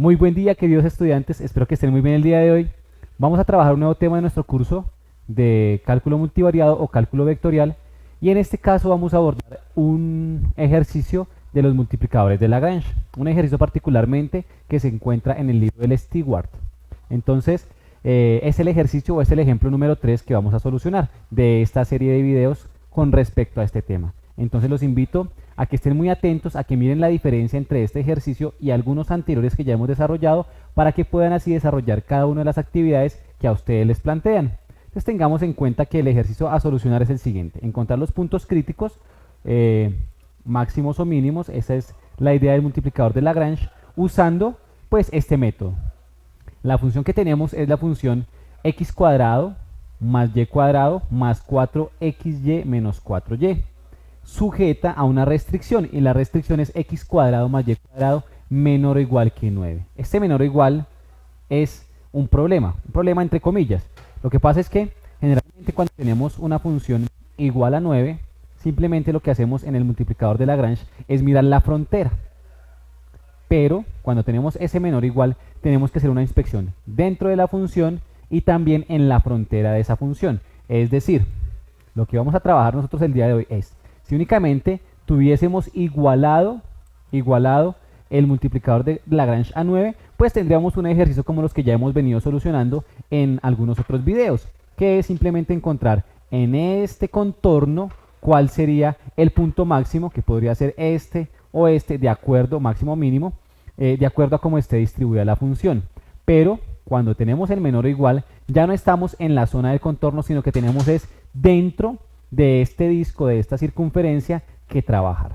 Muy buen día, queridos estudiantes, espero que estén muy bien el día de hoy. Vamos a trabajar un nuevo tema de nuestro curso de cálculo multivariado o cálculo vectorial, y en este caso vamos a abordar un ejercicio de los multiplicadores de Lagrange, un ejercicio particularmente que se encuentra en el libro del Stewart. Entonces, es el ejercicio o es el ejemplo número 3 que vamos a solucionar de esta serie de videos con respecto a este tema. Entonces los invito a que estén muy atentos, a que miren la diferencia entre este ejercicio y algunos anteriores que ya hemos desarrollado, para que puedan así desarrollar cada una de las actividades que a ustedes les plantean. Entonces tengamos en cuenta que el ejercicio a solucionar es el siguiente: encontrar los puntos críticos, máximos o mínimos. Esa es la idea del multiplicador de Lagrange, usando pues este método. La función que tenemos es la función x cuadrado más y cuadrado más 4xy menos 4y, sujeta a una restricción, y la restricción es x cuadrado más y cuadrado menor o igual que 9. Este menor o igual es un problema entre comillas. Lo que pasa es que generalmente cuando tenemos una función igual a 9, simplemente lo que hacemos en el multiplicador de Lagrange es mirar la frontera. Pero cuando tenemos ese menor o igual, tenemos que hacer una inspección dentro de la función y también en la frontera de esa función. Es decir, lo que vamos a trabajar nosotros el día de hoy es: si únicamente tuviésemos igualado el multiplicador de Lagrange a 9, pues tendríamos un ejercicio como los que ya hemos venido solucionando en algunos otros videos, que es simplemente encontrar en este contorno cuál sería el punto máximo, que podría ser este o este, de acuerdo, máximo o mínimo, de acuerdo a cómo esté distribuida la función. Pero cuando tenemos el menor o igual, ya no estamos en la zona del contorno, sino que tenemos es dentro de este disco, de esta circunferencia, que trabajar.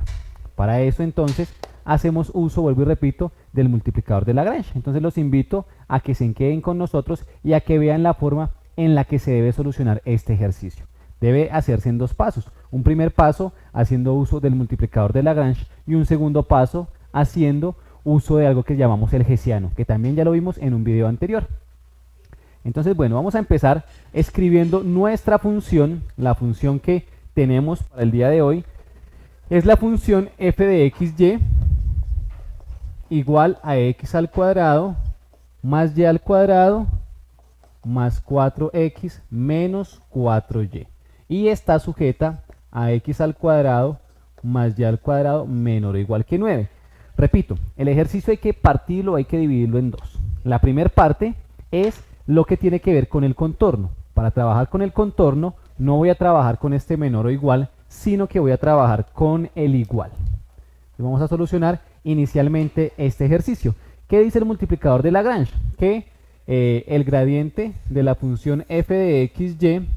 Para eso entonces hacemos uso, vuelvo y repito, del multiplicador de Lagrange. Entonces los invito a que se queden con nosotros y a que vean la forma en la que se debe solucionar este ejercicio. Debe hacerse en dos pasos: un primer paso haciendo uso del multiplicador de Lagrange y un segundo paso haciendo uso de algo que llamamos el hessiano, que también ya lo vimos en un video anterior. Entonces, bueno, vamos a empezar escribiendo nuestra función. La función que tenemos para el día de hoy es la función f de xy igual a x al cuadrado más y al cuadrado más 4x menos 4y, y está sujeta a x al cuadrado más y al cuadrado menor o igual que 9. Repito, el ejercicio hay que partirlo, hay que dividirlo en dos. La primera parte es lo que tiene que ver con el contorno. Para trabajar con el contorno no voy a trabajar con este menor o igual, sino que voy a trabajar con el igual. Y vamos a solucionar inicialmente este ejercicio. ¿Qué dice el multiplicador de Lagrange? Que el gradiente de la función f de xy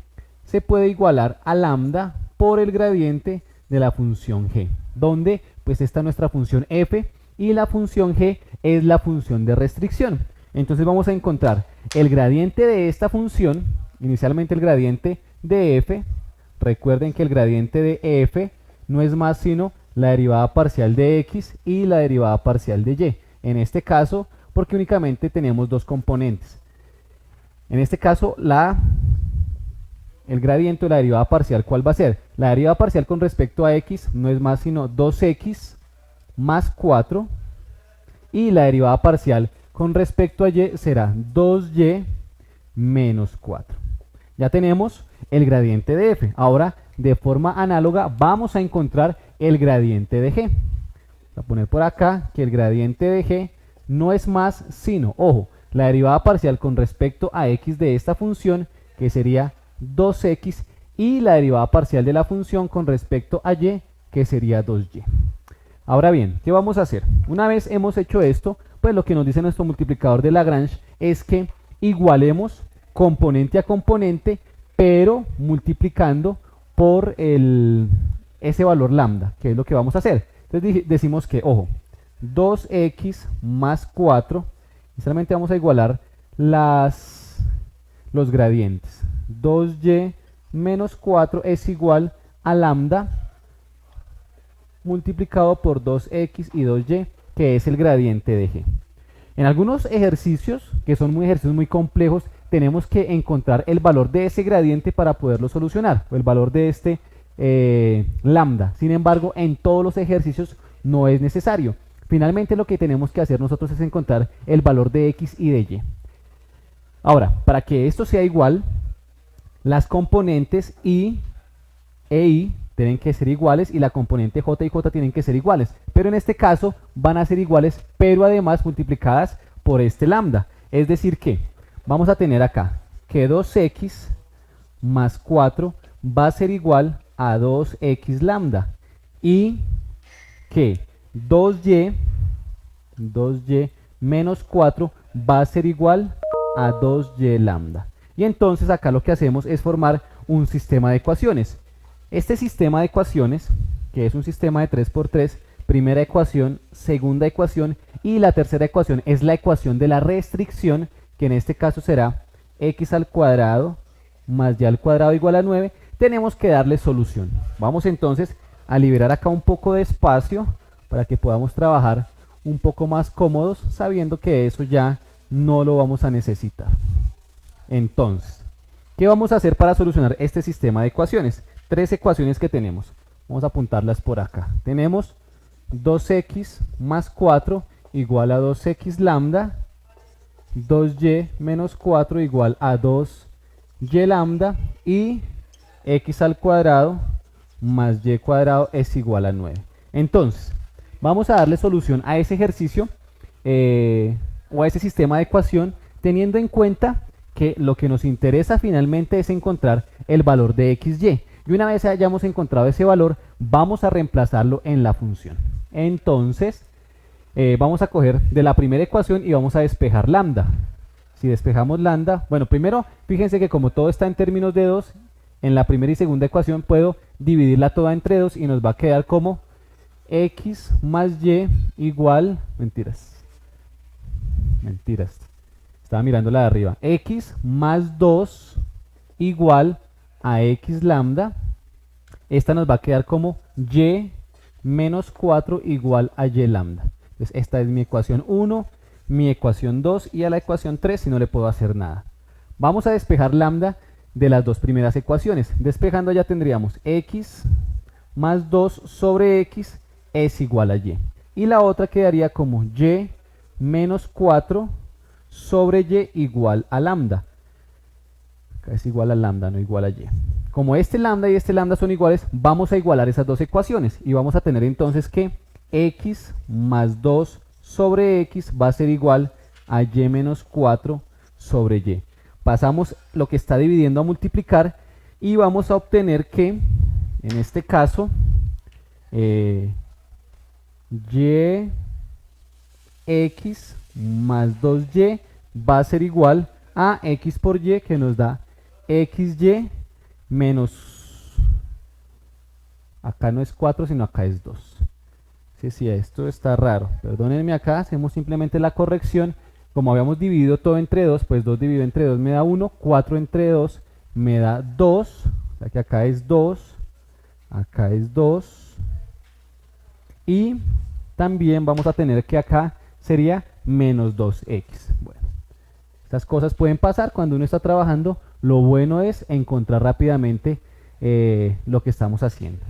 se puede igualar a lambda por el gradiente de la función g, donde pues esta es nuestra función f y la función g es la función de restricción. Entonces vamos a encontrar el gradiente de esta función, inicialmente el gradiente de f. Recuerden que el gradiente de f no es más sino la derivada parcial de x y la derivada parcial de y. En este caso, porque únicamente tenemos dos componentes. En este caso, el gradiente de la derivada parcial, ¿cuál va a ser? La derivada parcial con respecto a x no es más sino 2x más 4, y la derivada parcial con respecto a y será 2y menos 4. Ya tenemos el gradiente de f. Ahora, de forma análoga, vamos a encontrar el gradiente de g. Voy a poner por acá que el gradiente de g no es más sino, ojo, la derivada parcial con respecto a x de esta función, que sería 2x, y la derivada parcial de la función con respecto a y, que sería 2y. Ahora bien, ¿qué vamos a hacer? Una vez hemos hecho esto, pues lo que nos dice nuestro multiplicador de Lagrange es que igualemos componente a componente, pero multiplicando por ese valor lambda, que es lo que vamos a hacer. Entonces decimos que, ojo, 2x más 4, y solamente vamos a igualar los gradientes. 2y menos 4 es igual a lambda multiplicado por 2x y 2y, que es el gradiente de g. En algunos ejercicios, que son ejercicios muy complejos, tenemos que encontrar el valor de ese gradiente para poderlo solucionar, o el valor de este lambda. Sin embargo, en todos los ejercicios no es necesario. Finalmente lo que tenemos que hacer nosotros es encontrar el valor de x y de y. Ahora, para que esto sea igual, las componentes y e y tienen que ser iguales y la componente j y j tienen que ser iguales. Pero en este caso van a ser iguales, pero además multiplicadas por este lambda. Es decir que vamos a tener acá que 2x más 4 va a ser igual a 2x lambda. Y que 2y menos 4 va a ser igual a 2y lambda. Y entonces acá lo que hacemos es formar un sistema de ecuaciones. Este sistema de ecuaciones, que es un sistema de 3 por 3, primera ecuación, segunda ecuación y la tercera ecuación es la ecuación de la restricción, que en este caso será x al cuadrado más y al cuadrado igual a 9. Tenemos que darle solución. Vamos entonces a liberar acá un poco de espacio para que podamos trabajar un poco más cómodos, sabiendo que eso ya no lo vamos a necesitar. Entonces, ¿qué vamos a hacer para solucionar este sistema de ecuaciones? Tres ecuaciones que tenemos. Vamos a apuntarlas por acá. Tenemos 2x más 4 igual a 2x lambda, 2y menos 4 igual a 2y lambda y x al cuadrado más y cuadrado es igual a 9. Entonces, vamos a darle solución a ese ejercicio o a ese sistema de ecuación, teniendo en cuenta que lo que nos interesa finalmente es encontrar el valor de xy. Y una vez hayamos encontrado ese valor, vamos a reemplazarlo en la función. Entonces, vamos a coger de la primera ecuación y vamos a despejar lambda. Si despejamos lambda, bueno, primero fíjense que como todo está en términos de 2, en la primera y segunda ecuación puedo dividirla toda entre 2 y nos va a quedar como x más y igual, mentiras, estaba mirando la de arriba, x más 2 igual a x lambda. Esta nos va a quedar como y menos 4 igual a y lambda. Entonces esta es mi ecuación 1, mi ecuación 2 y a la ecuación 3 si no le puedo hacer nada. Vamos a despejar lambda de las dos primeras ecuaciones. Despejando ya tendríamos x más 2 sobre x es igual a y. Y la otra quedaría como y menos 4 sobre y igual a lambda. Acá es igual a lambda, no igual a y. Como este lambda y este lambda son iguales, vamos a igualar esas dos ecuaciones. Y vamos a tener entonces que x más 2 sobre x va a ser igual a y menos 4 sobre y. Pasamos lo que está dividiendo a multiplicar y vamos a obtener que, en este caso, y x más 2y va a ser igual a x por y, que nos da xy menos, acá no es 4 sino acá es 2. Sí, esto está raro, perdónenme, acá hacemos simplemente la corrección. Como habíamos dividido todo entre 2, pues 2 dividido entre 2 me da 1, 4 entre 2 me da 2, o sea que acá es 2, acá es 2, y también vamos a tener que acá sería menos 2x. Bueno, estas cosas pueden pasar cuando uno está trabajando, lo bueno es encontrar rápidamente lo que estamos haciendo.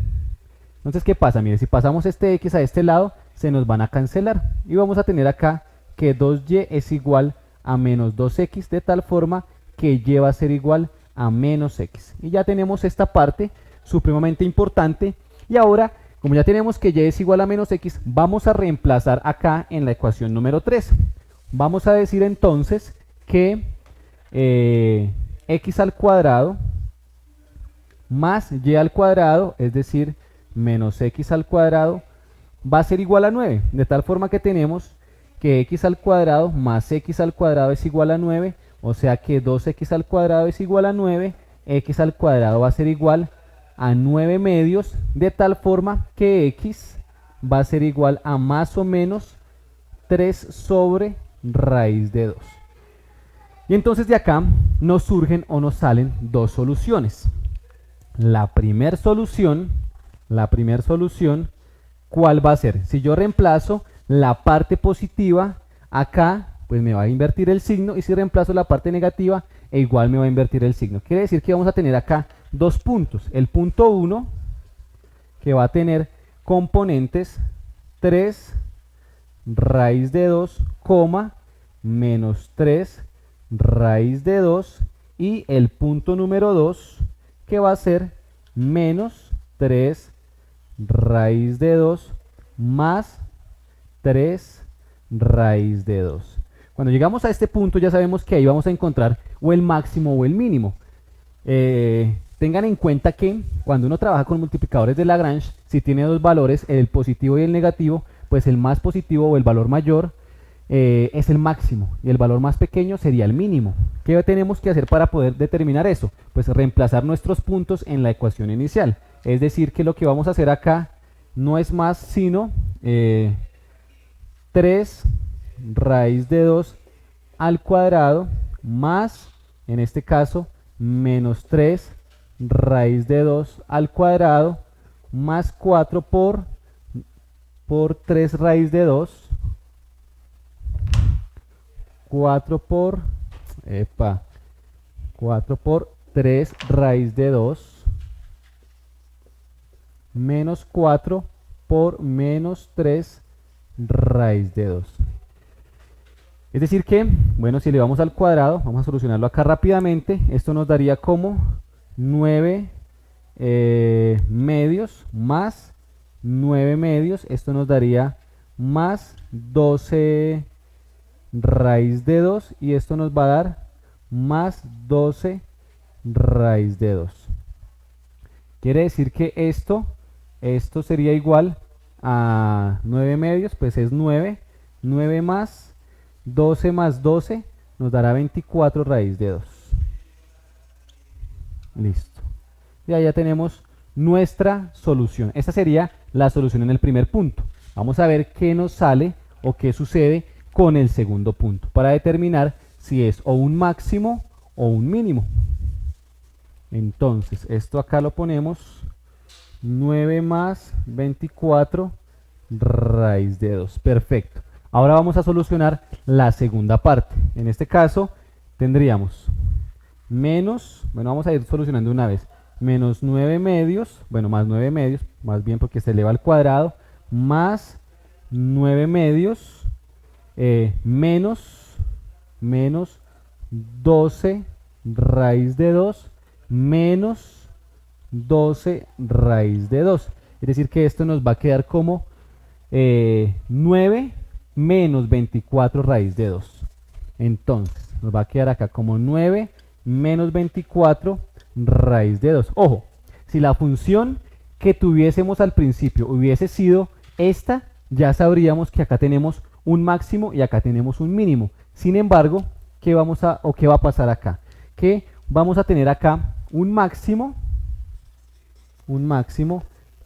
Entonces, ¿qué pasa? Mire, si pasamos este x a este lado, se nos van a cancelar, y vamos a tener acá que 2y es igual a menos 2x, de tal forma que y va a ser igual a menos x. Y ya tenemos esta parte supremamente importante. Y ahora, como ya tenemos que y es igual a menos x, vamos a reemplazar acá en la ecuación número 3. Vamos a decir entonces que x al cuadrado más y al cuadrado, es decir, menos x al cuadrado, va a ser igual a 9. De tal forma que tenemos que x al cuadrado más x al cuadrado es igual a 9, o sea que 2x al cuadrado es igual a 9, x al cuadrado va a ser igual a 9 medios, de tal forma que x va a ser igual a más o menos 3 sobre raíz de 2. Y entonces de acá nos surgen o nos salen dos soluciones. La primera solución, ¿cuál va a ser? Si yo reemplazo la parte positiva acá, pues me va a invertir el signo, y si reemplazo la parte negativa, igual me va a invertir el signo. Quiere decir que vamos a tener acá dos puntos. El punto 1, que va a tener componentes 3 raíz de 2, coma, menos 3 raíz de 2 y el punto número 2 que va a ser menos 3 raíz de 2 más 3 raíz de 2. Cuando llegamos a este punto ya sabemos que ahí vamos a encontrar o el máximo o el mínimo. Tengan en cuenta que cuando uno trabaja con multiplicadores de Lagrange, si tiene dos valores, el positivo y el negativo, pues el más positivo o el valor mayor es el máximo y el valor más pequeño sería el mínimo. ¿Qué tenemos que hacer para poder determinar eso? Pues reemplazar nuestros puntos en la ecuación inicial. Es decir, que lo que vamos a hacer acá no es más sino 3 raíz de 2 al cuadrado más, en este caso, menos 3 raíz de 2 al cuadrado más 4 por 3 raíz de 2. 4 por 3 raíz de 2 menos 4 por menos 3 raíz de 2. Es decir que, bueno, si le vamos al cuadrado, vamos a solucionarlo acá rápidamente, esto nos daría como 9 medios más 9 medios, esto nos daría más 12 raíz de 2 y esto nos va a dar más 12 raíz de 2. Quiere decir que esto sería igual a 9 medios, pues es 9 más 12 nos dará 24 raíz de 2. Listo. Ya tenemos nuestra solución. Esta sería la solución en el primer punto. Vamos a ver qué nos sale o qué sucede con el segundo punto para determinar si es o un máximo o un mínimo. Entonces, esto acá lo ponemos 9 más 24 raíz de 2. Perfecto. Ahora vamos a solucionar la segunda parte. En este caso tendríamos menos, bueno, vamos a ir solucionando una vez, menos 9 medios, bueno, más 9 medios, más bien porque se eleva al cuadrado, más 9 medios, menos 12 raíz de 2, menos 12 raíz de 2. Es decir que esto nos va a quedar como 9 menos 24 raíz de 2. Entonces, nos va a quedar acá como 9 menos 24 raíz de 2. Ojo, si la función que tuviésemos al principio hubiese sido esta, ya sabríamos que acá tenemos un máximo y acá tenemos un mínimo. Sin embargo, ¿qué va a pasar acá? Que vamos a tener acá un máximo,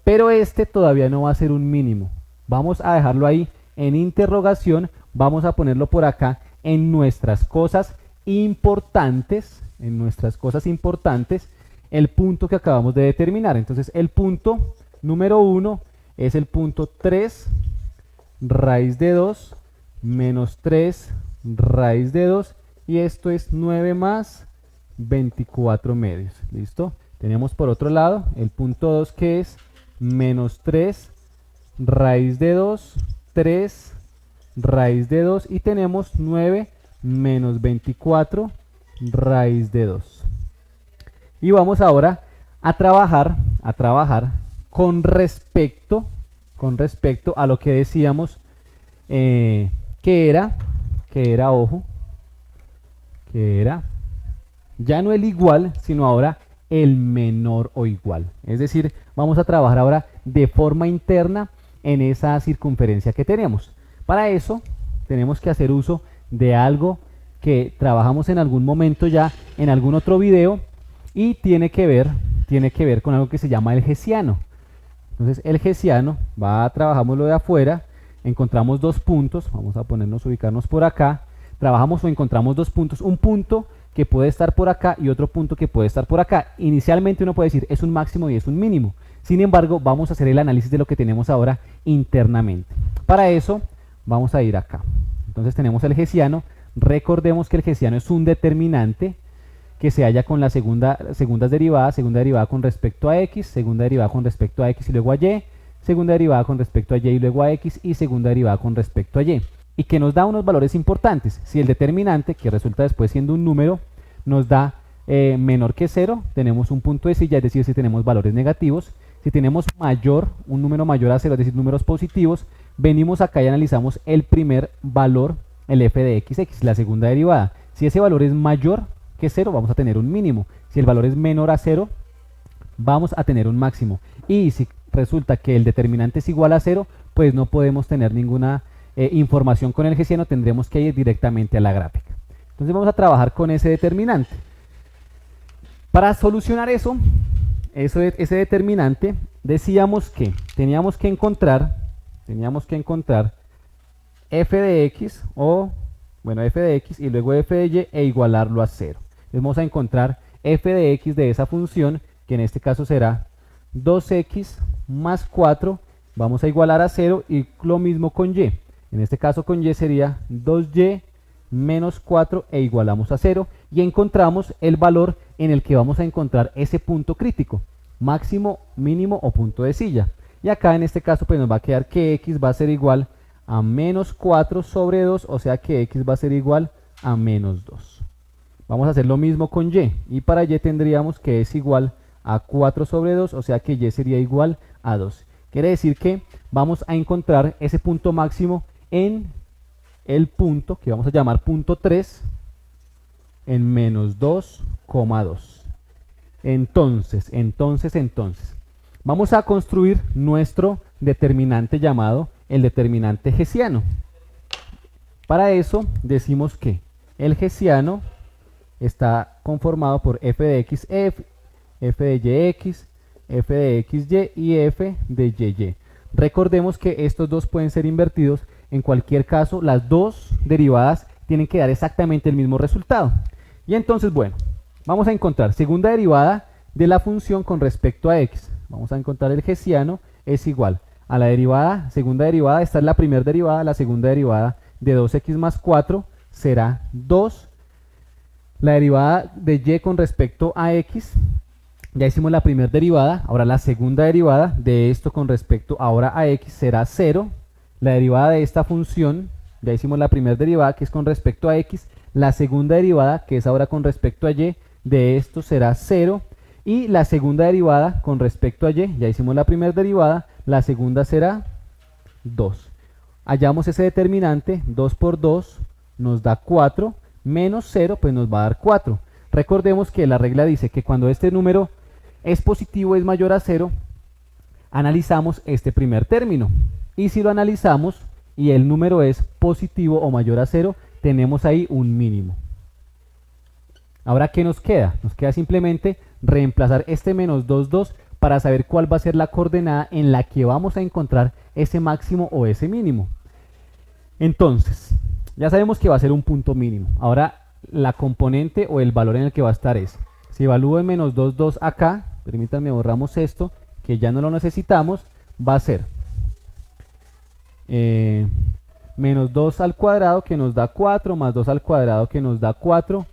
pero este todavía no va a ser un mínimo. Vamos a dejarlo ahí en interrogación, vamos a ponerlo por acá en nuestras cosas importantes, el punto que acabamos de determinar. Entonces el punto número 1 es el punto 3 raíz de 2 menos 3 raíz de 2 y esto es 9 más 24 medios. ¿Listo? Tenemos por otro lado el punto 2 que es menos 3 raíz de 2, 3 raíz de 2 y tenemos 9 menos 24 raíz de 2. Y vamos ahora a trabajar con respecto a lo que decíamos que era, ya no el igual, sino ahora el menor o igual. Es decir, vamos a trabajar ahora de forma interna en esa circunferencia que tenemos. Para eso tenemos que hacer uso de algo que trabajamos en algún momento ya en algún otro video y tiene que ver con algo que se llama el hessiano. Entonces el hessiano, trabajamos lo de afuera, encontramos dos puntos, vamos a ubicarnos por acá, trabajamos o encontramos dos puntos, un punto que puede estar por acá y otro punto que puede estar por acá. Inicialmente uno puede decir es un máximo y es un mínimo. Sin embargo, vamos a hacer el análisis de lo que tenemos ahora internamente. Para eso vamos a ir acá. Entonces tenemos el hessiano. Recordemos que el hessiano es un determinante que se halla con la segunda derivada con respecto a x, segunda derivada con respecto a x y luego a y, segunda derivada con respecto a y luego a x y segunda derivada con respecto a y. Y que nos da unos valores importantes. Si el determinante, que resulta después siendo un número, nos da menor que 0, tenemos un punto de silla, es decir, si tenemos valores negativos. Si tenemos un número mayor a 0, es decir, números positivos, venimos acá y analizamos el primer valor, el f de x, la segunda derivada. Si ese valor es mayor que 0, vamos a tener un mínimo. Si el valor es menor a 0, vamos a tener un máximo. Y si resulta que el determinante es igual a 0, pues no podemos tener ninguna información con el hessiano, tendremos que ir directamente a la gráfica. Entonces vamos a trabajar con ese determinante. Para solucionar ese determinante, decíamos que teníamos que encontrar f de x f de x y luego f de y e igualarlo a 0. Entonces vamos a encontrar f de x de esa función, que en este caso será 2x más 4, vamos a igualar a 0, y lo mismo con y. En este caso con y sería 2y menos 4 e igualamos a 0, y encontramos el valor en el que vamos a encontrar ese punto crítico, máximo, mínimo o punto de silla. Y acá en este caso pues nos va a quedar que x va a ser igual a menos 4 sobre 2, o sea que x va a ser igual a menos 2. Vamos a hacer lo mismo con y para y tendríamos que es igual a 4 sobre 2, o sea que y sería igual a 2. Quiere decir que vamos a encontrar ese punto máximo en el punto que vamos a llamar punto 3 en menos 2,2. Entonces, vamos a construir nuestro determinante llamado el determinante hessiano. Para eso decimos que el hessiano está conformado por f de x, f de y x, f de xy y f de y. Recordemos que estos dos pueden ser invertidos. En cualquier caso, las dos derivadas tienen que dar exactamente el mismo resultado. Y entonces, bueno, vamos a encontrar segunda derivada de la función con respecto a x. Vamos a encontrar el hessiano es igual a la derivada, segunda derivada, esta es la primera derivada, la segunda derivada de 2x más 4 será 2. La derivada de y con respecto a x, ya hicimos la primera derivada, ahora la segunda derivada de esto con respecto ahora a x será 0. La derivada de esta función, ya hicimos la primera derivada que es con respecto a x, la segunda derivada que es ahora con respecto a y, de esto será 0, y la segunda derivada con respecto a y, ya hicimos la primera derivada, la segunda será 2. Hallamos ese determinante, 2 por 2 nos da 4, menos 0 pues nos va a dar 4. Recordemos que la regla dice que cuando este número es positivo, es mayor a 0, analizamos este primer término. Y si lo analizamos y el número es positivo o mayor a 0, tenemos ahí un mínimo. Ahora, ¿qué nos queda? Nos queda simplemente reemplazar este menos 2 para saber cuál va a ser la coordenada en la que vamos a encontrar ese máximo o ese mínimo. Entonces, ya sabemos que va a ser un punto mínimo. Ahora, la componente o el valor en el que va a estar es, si evalúo en menos 2 acá, permítanme borramos esto, que ya no lo necesitamos, va a ser menos 2 al cuadrado que nos da 4, más 2 al cuadrado que nos da 4,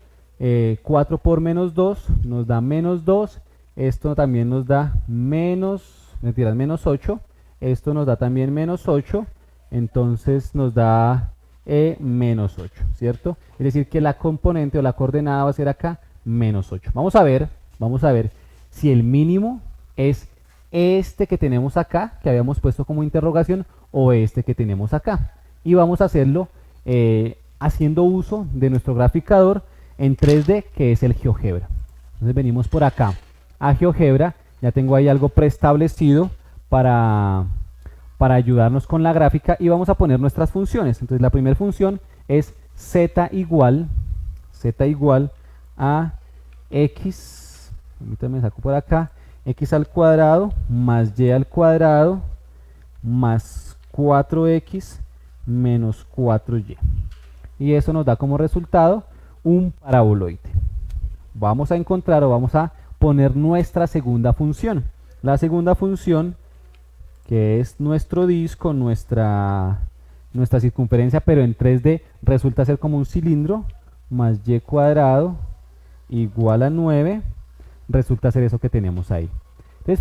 4 por menos 2 nos da menos 2, esto también nos da menos 8, esto nos da también menos 8, entonces nos da menos 8, ¿cierto? Es decir que la componente o la coordenada va a ser acá menos 8. Vamos a ver si el mínimo es este que tenemos acá, que habíamos puesto como interrogación, o este que tenemos acá. Y vamos a hacerlo haciendo uso de nuestro graficador en 3D, que es el GeoGebra. Entonces venimos por acá a GeoGebra, ya tengo ahí algo preestablecido para ayudarnos con la gráfica, y vamos a poner nuestras funciones. Entonces la primera función es z igual a x, permítanme saco por acá, x al cuadrado más y al cuadrado más 4x menos 4y, y eso nos da como resultado un paraboloide. Vamos a encontrar o vamos a poner nuestra segunda función. La segunda función, que es nuestro disco, nuestra circunferencia, pero en 3D, resulta ser como un cilindro, más y cuadrado igual a 9, resulta ser eso que tenemos ahí. Entonces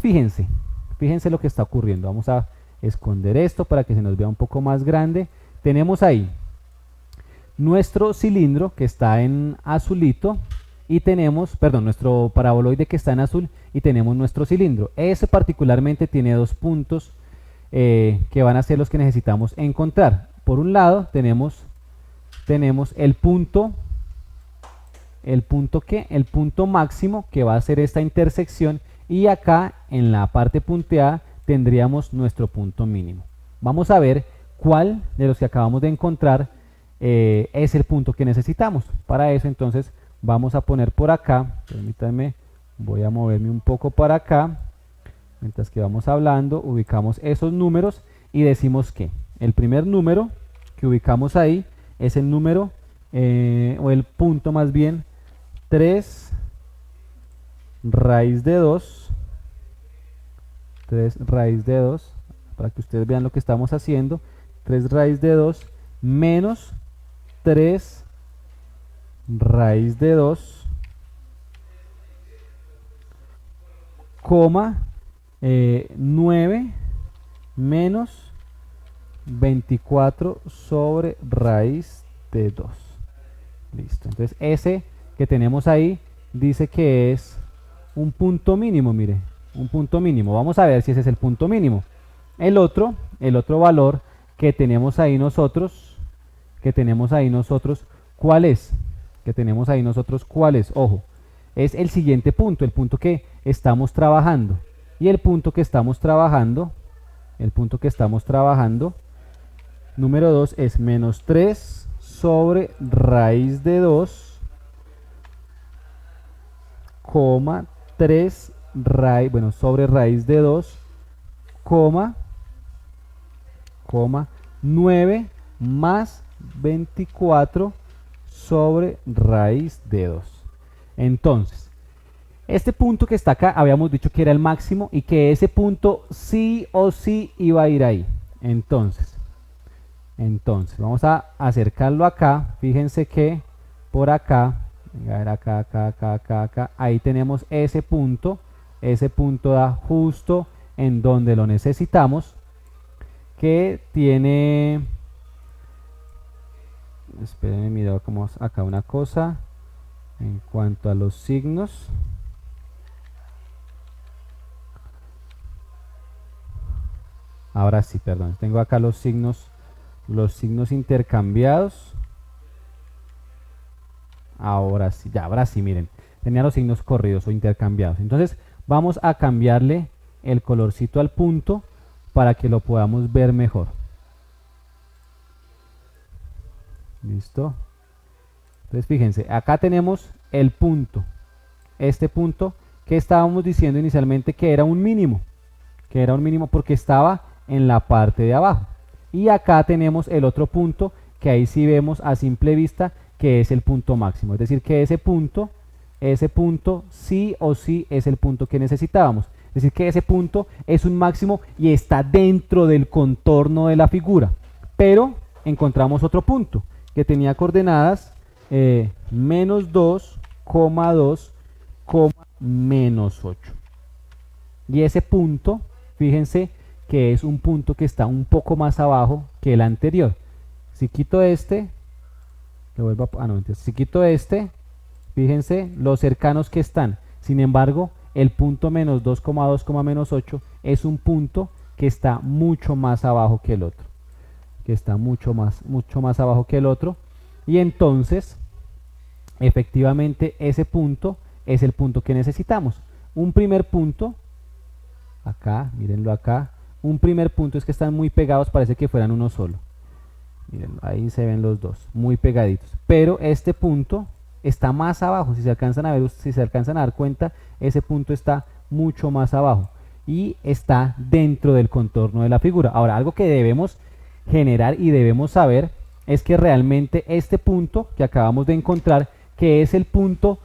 fíjense lo que está ocurriendo. Vamos a esconder esto para que se nos vea un poco más grande. Tenemos ahí nuestro cilindro que está en azulito y tenemos, perdón, nuestro paraboloide que está en azul y tenemos nuestro cilindro. Ese particularmente tiene dos puntos que van a ser los que necesitamos encontrar. Por un lado tenemos el punto máximo, que va a ser esta intersección, y acá en la parte punteada tendríamos nuestro punto mínimo. Vamos a ver cuál de los que acabamos de encontrar es el punto que necesitamos. Para eso entonces vamos a poner por acá, permítanme, voy a moverme un poco para acá, mientras que vamos hablando, ubicamos esos números y decimos que el primer número que ubicamos ahí es el número, o el punto más bien, 3 raíz de 2, 3 raíz de 2, para que ustedes vean lo que estamos haciendo, 3 raíz de 2 menos 3 raíz de 2, coma 9 menos 24 sobre raíz de 2. Listo, entonces ese que tenemos ahí dice que es un punto mínimo, mire, un punto mínimo. Vamos a ver si ese es el punto mínimo. El otro valor que tenemos ahí nosotros, ¿cuál es? Ojo, es el siguiente punto, el punto que estamos trabajando. Y el punto que estamos trabajando, número 2, es menos 3 sobre raíz de 2, coma 3 raíz, bueno, sobre raíz de 2, coma 9 más 24 sobre raíz de 2. Entonces, este punto que está acá, habíamos dicho que era el máximo y que ese punto sí o sí iba a ir ahí. Entonces, vamos a acercarlo acá. Fíjense que por acá, a ver, acá, ahí tenemos ese punto. Ese punto da justo en donde lo necesitamos, que tiene, espérenme, mira como acá una cosa en cuanto a los signos. Ahora sí, perdón, tengo acá los signos intercambiados. Ahora sí, miren, tenía los signos corridos o intercambiados. Entonces vamos a cambiarle el colorcito al punto para que lo podamos ver mejor. Listo. Entonces fíjense, acá tenemos el punto, este punto que estábamos diciendo inicialmente que era un mínimo, porque estaba en la parte de abajo. Y acá tenemos el otro punto que ahí sí vemos a simple vista que es el punto máximo, es decir que ese punto sí o sí es el punto que necesitábamos, es decir que ese punto es un máximo y está dentro del contorno de la figura. Pero encontramos otro punto que tenía coordenadas menos 2, 2, menos 8, y ese punto, fíjense que es un punto que está un poco más abajo que el anterior. Si quito este, si quito este, fíjense lo cercanos que están. Sin embargo, el punto menos 2, 2, menos 8 es un punto que está mucho más abajo que el otro. Mucho más abajo que el otro. Y entonces, efectivamente, ese punto es el punto que necesitamos. Un primer punto, acá, mírenlo acá. Un primer punto, es que están muy pegados, parece que fueran uno solo. Miren, ahí se ven los dos, muy pegaditos. Pero este punto está más abajo, si se alcanzan a ver, si se alcanzan a dar cuenta, ese punto está mucho más abajo y está dentro del contorno de la figura. Ahora, algo que debemos generar y debemos saber es que realmente este punto que acabamos de encontrar, que es el punto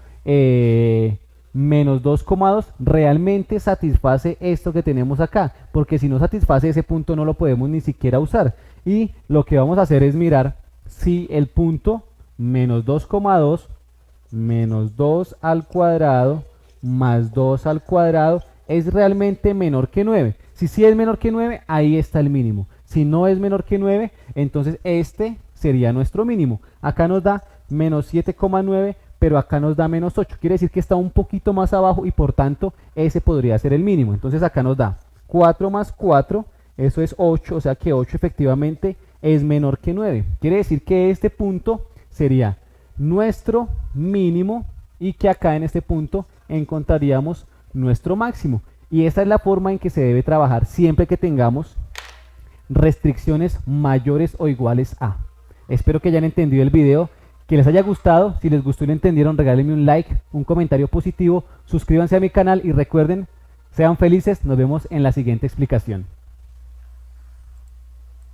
menos 2, 2, realmente satisface esto que tenemos acá, porque si no satisface ese punto no lo podemos ni siquiera usar. Y lo que vamos a hacer es mirar si el punto menos 2, 2 menos 2 al cuadrado más 2 al cuadrado es realmente menor que 9. Si sí es menor que 9, ahí está el mínimo. Si no es menor que 9, entonces este sería nuestro mínimo. Acá nos da menos 7,9, pero acá nos da menos 8. Quiere decir que está un poquito más abajo y por tanto ese podría ser el mínimo. Entonces acá nos da 4 más 4, eso es 8, o sea que 8 efectivamente es menor que 9. Quiere decir que este punto sería nuestro mínimo y que acá en este punto encontraríamos nuestro máximo. Y esta es la forma en que se debe trabajar siempre que tengamos restricciones mayores o iguales a. Espero que hayan entendido el video, que les haya gustado. Si les gustó y lo entendieron, regálenme un like, un comentario positivo, suscríbanse a mi canal y recuerden, sean felices. Nos vemos en la siguiente explicación.